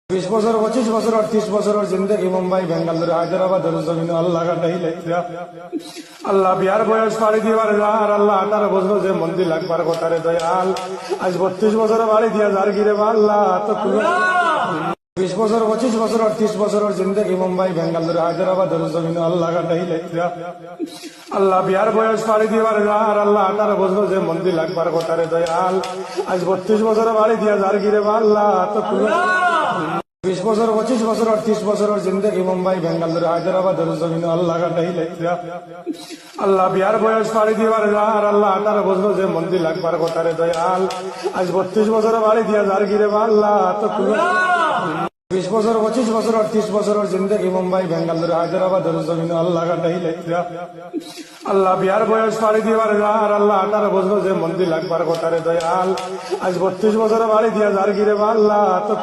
20 বছর 25 বছর 38 বছরের জিন্দগি মুম্বাই বেঙ্গালুরু হায়দ্রাবাদের জমিন আল্লাহ কাটাইলে আল্লাহ বিয়ার বয়স পাড়ি দিবার আর আল্লাহ 18 বছর যে মন্দির লাগবার কথারে দয়াল আজ 32 বছর বাড়ি দিয়া যার গিরে আল্লাহ তো 20 বছর 25 বছর 38 বছরের জিন্দগি মুম্বাই বেঙ্গালুরু হায়দ্রাবাদের জমিন আল্লাহ কাটাইলে আল্লাহ বিয়ার বয়স পাড়ি দিবার আর আল্লাহ 18 বছর যে মন্দির লাগবার কথারে দয়াল আজ 32 বছর বাড়ি দিয়া যার গিরে আল্লাহ তো 20 বছর 25 বছর 38 বছরের জিন্দগি মুম্বাই বেঙ্গালুরু হায়দ্রাবাদের জমিন আল্লাহ কাটাইলে আল্লাহ বিয়ার বয়স পাড়ি দিবার আর আল্লাহ 18 বছর যে মন্দির লাগবার কথারে দয়াল আজ 32 বছর বাড়ি দিয়া যার গিরে আল্লাহ তো 20 বছর 25 বছর 38 বছরের জিন্দগি মুম্বাই বেঙ্গালুরু হায়দ্রাবাদের জমিন আল্লাহ কাটাইলে আল্লাহ বিয়ার বয়স পাড়ি দিবার আর আল্লাহ 18 বছর যে মন্দির লাগবার কথারে দয়াল আজ 32 বছর বাড়ি দিয়া যার গিরে আল্লাহ তো